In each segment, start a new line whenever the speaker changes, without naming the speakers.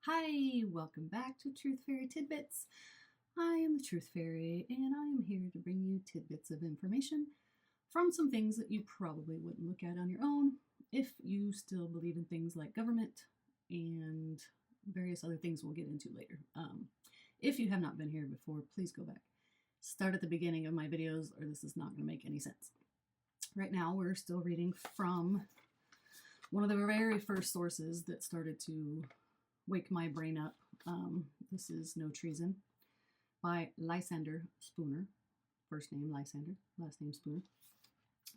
Hi, welcome back to Truth Fairy Tidbits. I am the Truth Fairy, and I am here to bring you tidbits of information from some things that you probably wouldn't look at on your own if you still believe in things like government and various other things we'll get into later. If you have not been here before, please go back. Start at the beginning of my videos, or this is not going to make any sense. Right now, we're still reading from one of the very first sources that started to wake my brain up. This is No Treason by Lysander Spooner. First name Lysander, last name Spooner.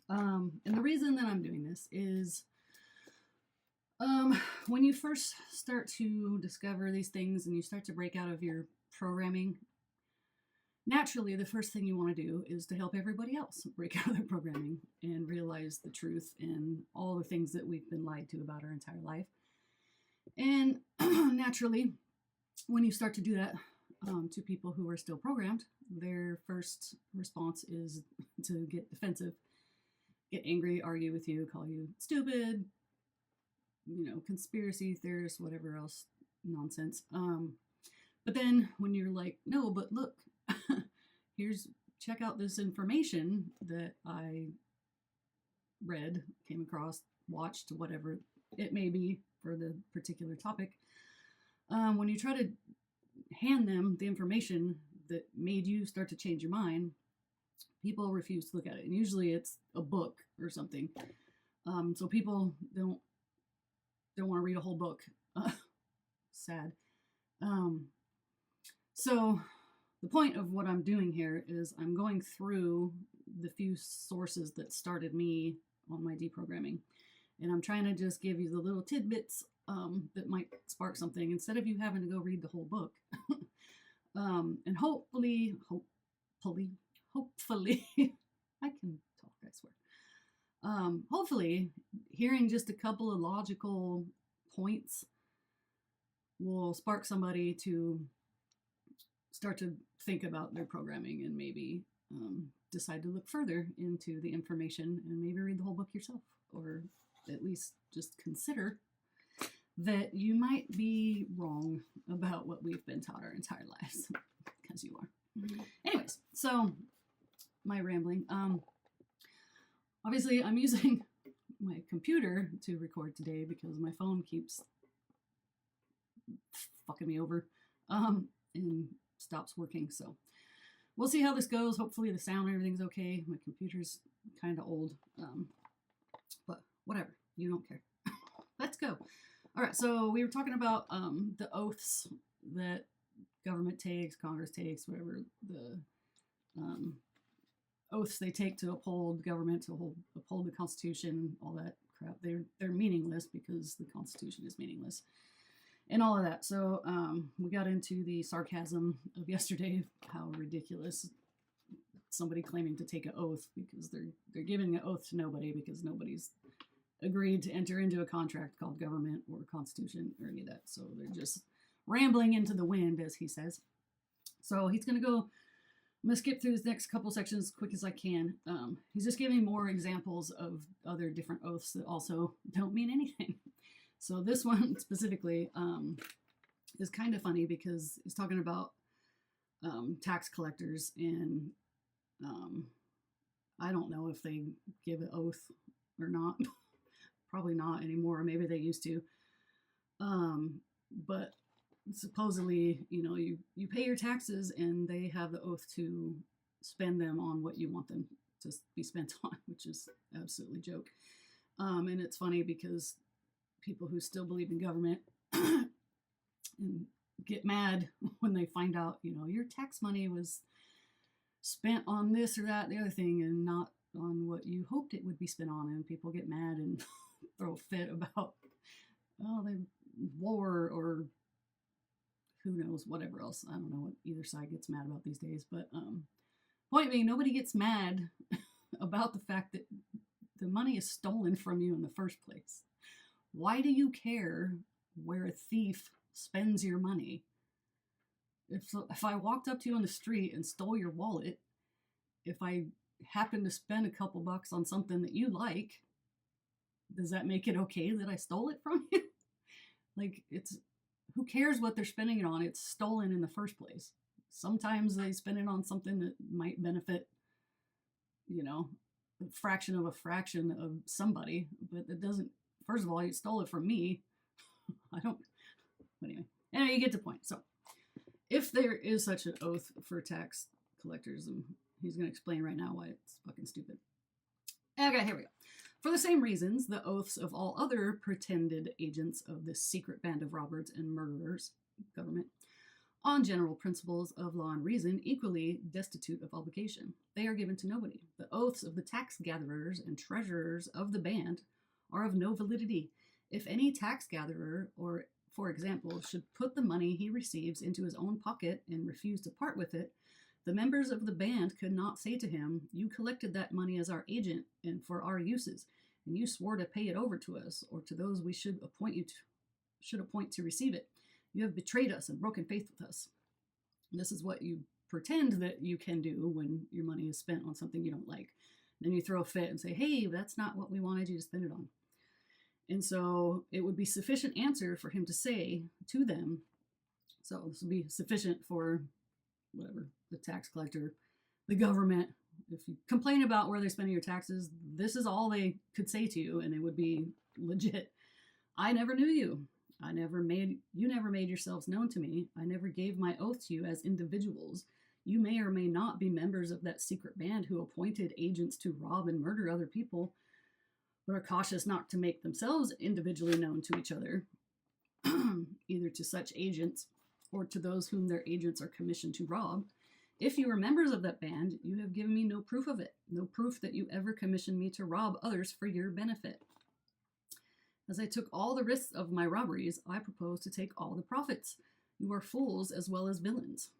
And the reason that I'm doing this is when you first start to discover these things and you start to break out of your programming, naturally the first thing you want to do is to help everybody else break out of their programming and realize the truth and all the things that we've been lied to about our entire life. And naturally, when you start to do that to people who are still programmed, their first response is to get defensive, get angry, argue with you, call you stupid, conspiracy theorist, whatever else nonsense. But then when you're like, no, but look, check out this information that I read, came across, watched, whatever it may be for the particular topic. When you try to hand them the information that made you start to change your mind, people refuse to look at it. And usually it's a book or something. So people don't want to read a whole book. Sad. So the point of what I'm doing here is I'm going through the few sources that started me on my deprogramming. And I'm trying to just give you the little tidbits that might spark something instead of you having to go read the whole book. And hopefully, I can talk, I swear. Hopefully, hearing just a couple of logical points will spark somebody to start to think about their programming and maybe decide to look further into the information and maybe read the whole book yourself, or at least just consider that you might be wrong about what we've been taught our entire lives, because you are. Anyways, so my rambling. Obviously, I'm using my computer to record today because my phone keeps fucking me over and stops working. So we'll see how this goes. Hopefully the sound and everything's okay. My computer's kind of old, but whatever. You don't care. Let's go. All right, so we were talking about the oaths that government takes, Congress takes, whatever the oaths they take to uphold government, to uphold the Constitution, all that crap. They're meaningless because the Constitution is meaningless, and all of that. So we got into the sarcasm of yesterday, how ridiculous somebody claiming to take an oath because they're giving an oath to nobody because nobody's agreed to enter into a contract called government or constitution or any of that. So they're just rambling into the wind, as he says. So I'm going to skip through his next couple sections as quick as I can. He's just giving more examples of other different oaths that also don't mean anything. So this one specifically is kind of funny because he's talking about tax collectors, and I don't know if they give an oath or not. Probably not anymore. Maybe they used to. But supposedly, you pay your taxes and they have the oath to spend them on what you want them to be spent on, which is absolutely a joke. And it's funny because people who still believe in government and get mad when they find out, your tax money was spent on this or that, the other thing, and not on what you hoped it would be spent on. And people get mad and throw a fit about, the war or who knows, whatever else. I don't know what either side gets mad about these days. But point being, nobody gets mad about the fact that the money is stolen from you in the first place. Why do you care where a thief spends your money? If I walked up to you on the street and stole your wallet, if I happen to spend a couple bucks on something that you like, does that make it okay that I stole it from you? Like, it's who cares what they're spending it on? It's stolen in the first place. Sometimes they spend it on something that might benefit, you know, a fraction of somebody, but it doesn't. First of all, you stole it from me. I don't. Anyway, you get the point. So, if there is such an oath for tax collectors, and he's going to explain right now why it's fucking stupid. Okay, here we go. For the same reasons, the oaths of all other pretended agents of this secret band of robbers and murderers, government, on general principles of law and reason, equally destitute of obligation. They are given to nobody. The oaths of the tax gatherers and treasurers of the band are of no validity. If any tax gatherer, or for example, should put the money he receives into his own pocket and refuse to part with it, the members of the band could not say to him, "You collected that money as our agent and for our uses, and you swore to pay it over to us or to those we should appoint to receive it. You have betrayed us and broken faith with us." And this is what you pretend that you can do when your money is spent on something you don't like. Then you throw a fit and say, "Hey, that's not what we wanted you to spend it on." And so it would be sufficient answer for him to say to them, so this would be sufficient for whatever, the tax collector, the government. If you complain about where they're spending your taxes, this is all they could say to you, and it would be legit. "I never knew you. You never made yourselves known to me. I never gave my oath to you as individuals. You may or may not be members of that secret band who appointed agents to rob and murder other people, but are cautious not to make themselves individually known to each other, either to such agents or to those whom their agents are commissioned to rob. If you are members of that band, you have given me no proof of it, no proof that you ever commissioned me to rob others for your benefit. As I took all the risks of my robberies, I propose to take all the profits. You are fools as well as villains.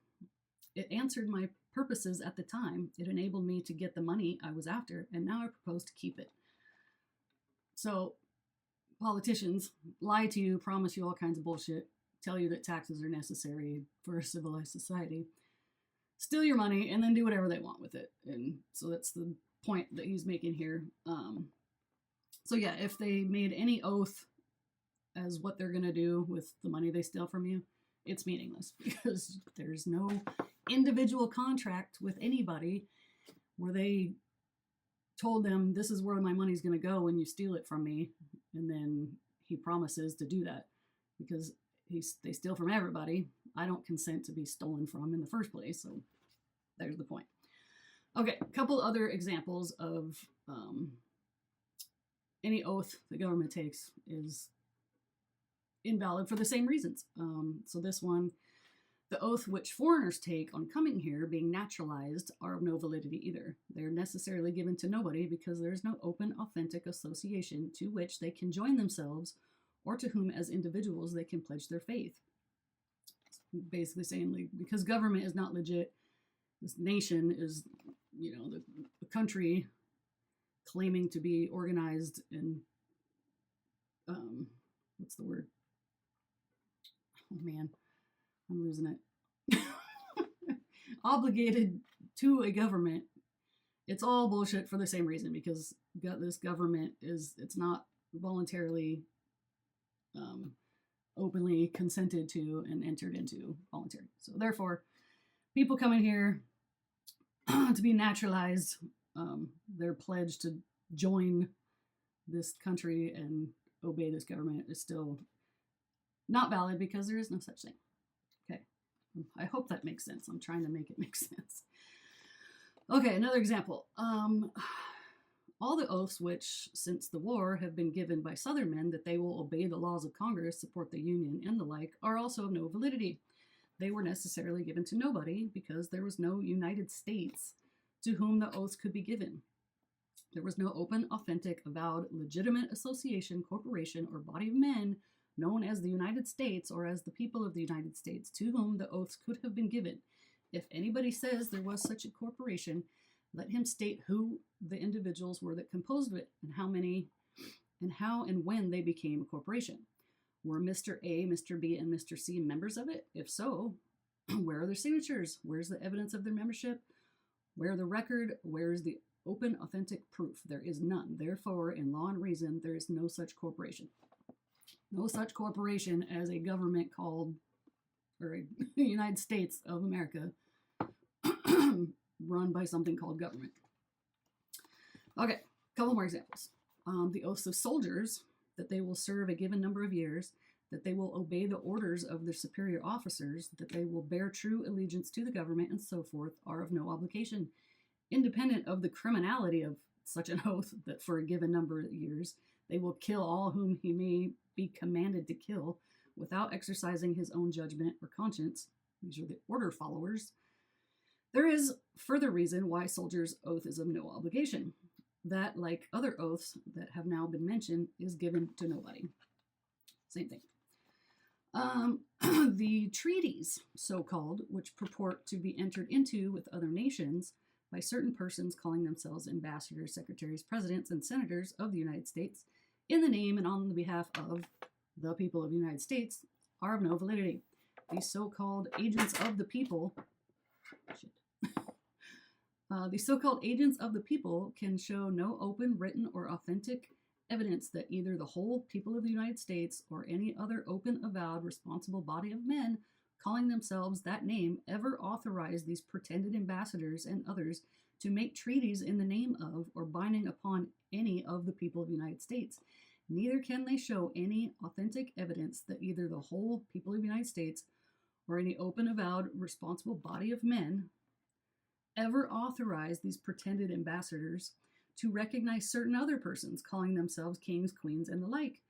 It answered my purposes at the time. It enabled me to get the money I was after, and now I propose to keep it." So politicians lie to you, promise you all kinds of bullshit, tell you that taxes are necessary for a civilized society, steal your money, and then do whatever they want with it. And so that's the point that he's making here. So yeah, if they made any oath as what they're going to do with the money they steal from you, it's meaningless because there's no individual contract with anybody where they told them, "This is where my money's going to go when you steal it from me," and then he promises to do that because they steal from everybody. I don't consent to be stolen from in the first place, so there's the point. Okay, a couple other examples of any oath the government takes is invalid for the same reasons. So this one, the oath which foreigners take on coming here, being naturalized, are of no validity either. They are necessarily given to nobody because there is no open, authentic association to which they can join themselves or to whom as individuals they can pledge their faith. Basically saying, like, because government is not legit, this nation is, the country claiming to be organized and, what's the word? Oh man, I'm losing it. Obligated to a government. It's all bullshit for the same reason, because this government it's not voluntarily openly consented to and entered into voluntary. So therefore, people coming here to be naturalized, their pledge to join this country and obey this government is still not valid because there is no such thing. Okay, I hope that makes sense. I'm trying to make it make sense. Okay, another example. All the oaths which, since the war, have been given by Southern men that they will obey the laws of Congress, support the Union, and the like, are also of no validity. They were necessarily given to nobody because there was no United States to whom the oaths could be given. There was no open, authentic, avowed, legitimate association, corporation, or body of men known as the United States or as the people of the United States to whom the oaths could have been given. If anybody says there was such a corporation, let him state who the individuals were that composed it and how many and how and when they became a corporation. Were Mr. A, Mr. B, and Mr. C members of it? If so, where are their signatures? Where's the evidence of their membership? Where the record? Where is the open, authentic proof? There is none. Therefore, in law and reason, there is no such corporation. No such corporation as a government called, or a United States of America, run by something called government. Okay, a couple more examples. The oaths of soldiers, that they will serve a given number of years, that they will obey the orders of their superior officers, that they will bear true allegiance to the government, and so forth, are of no obligation, independent of the criminality of such an oath, that for a given number of years they will kill all whom he may be commanded to kill without exercising his own judgment or conscience. These are the order followers. There is further reason why soldiers' oath is of no obligation. That, like other oaths that have now been mentioned, is given to nobody. Same thing. The treaties, so-called, which purport to be entered into with other nations by certain persons calling themselves ambassadors, secretaries, presidents, and senators of the United States, in the name and on the behalf of the people of the United States, are of no validity. These so-called agents of the people, the so-called agents of the people can show no open, written, or authentic evidence that either the whole people of the United States or any other open, avowed, responsible body of men calling themselves that name ever authorized these pretended ambassadors and others to make treaties in the name of or binding upon any of the people of the United States. Neither can they show any authentic evidence that either the whole people of the United States or any open, avowed, responsible body of men ever authorized these pretended ambassadors to recognize certain other persons calling themselves kings, queens, and the like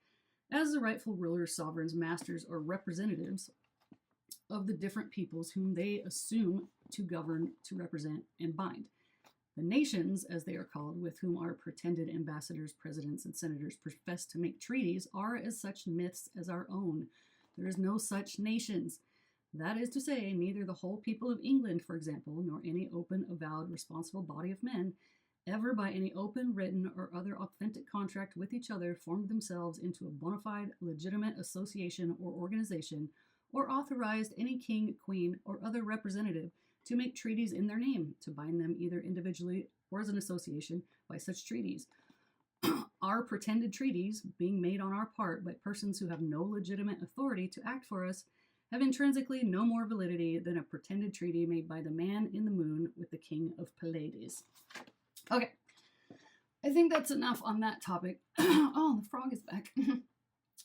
as the rightful rulers, sovereigns, masters, or representatives of the different peoples whom they assume to govern, to represent, and bind. The nations, as they are called, with whom our pretended ambassadors, presidents, and senators profess to make treaties, are as such myths as our own. There is no such nations. That is to say, neither the whole people of England, for example, nor any open, avowed, responsible body of men ever by any open, written, or other authentic contract with each other formed themselves into a bona fide, legitimate association or organization, or authorized any king, queen, or other representative to make treaties in their name, to bind them either individually or as an association by such treaties. Our pretended treaties, being made on our part by persons who have no legitimate authority to act for us, have intrinsically no more validity than a pretended treaty made by the man in the moon with the king of Pallades. Okay, I think that's enough on that topic. Oh, the frog is back.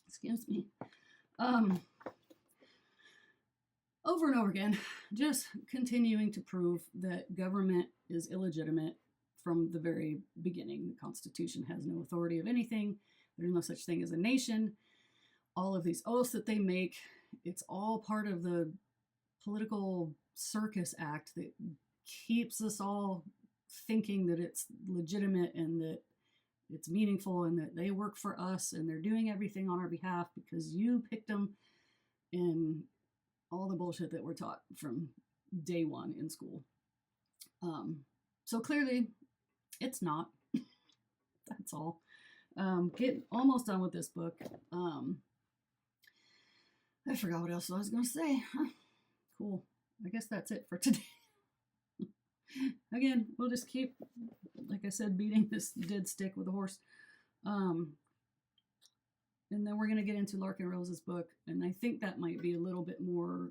Excuse me. Over and over again, just continuing to prove that government is illegitimate from the very beginning. The Constitution has no authority of anything. There's no such thing as a nation. All of these oaths that they make, it's all part of the political circus act that keeps us all thinking that it's legitimate and that it's meaningful and that they work for us and they're doing everything on our behalf because you picked them, and all the bullshit that we're taught from day one in school. So clearly it's not. That's all. Get almost done with this book. I forgot what else I was going to say. Cool. I guess that's it for today. Again, we'll just keep, like I said, beating this dead stick with a horse. And then we're going to get into Larkin Rose's book. And I think that might be a little bit more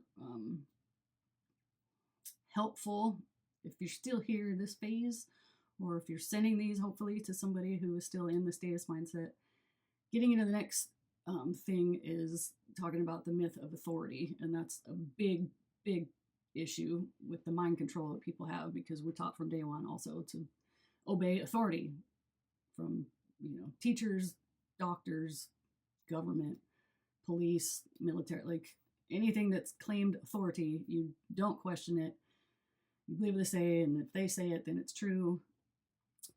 helpful if you're still here in this phase, or if you're sending these, hopefully, to somebody who is still in the status mindset. Getting into the next thing is talking about the myth of authority. And that's a big, big issue with the mind control that people have, because we're taught from day one also to obey authority from, teachers, doctors, government, police, military, like anything that's claimed authority. You don't question it. You believe what they say, and if they say it, then it's true.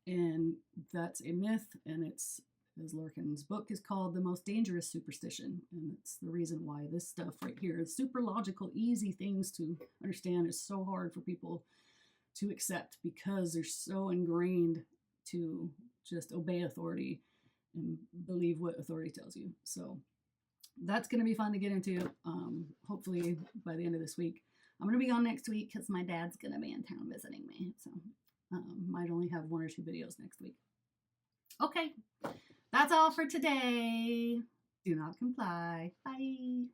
And that's a myth, and it's, as Larkin's book is called, the most dangerous superstition. And it's the reason why this stuff right here, the super logical, easy things to understand, is so hard for people to accept, because they're so ingrained to just obey authority and believe what authority tells you. So that's going to be fun to get into, hopefully by the end of this week. I'm going to be on next week because my dad's going to be in town visiting me. So might only have 1 or 2 videos next week. Okay. That's all for today. Do not comply. Bye.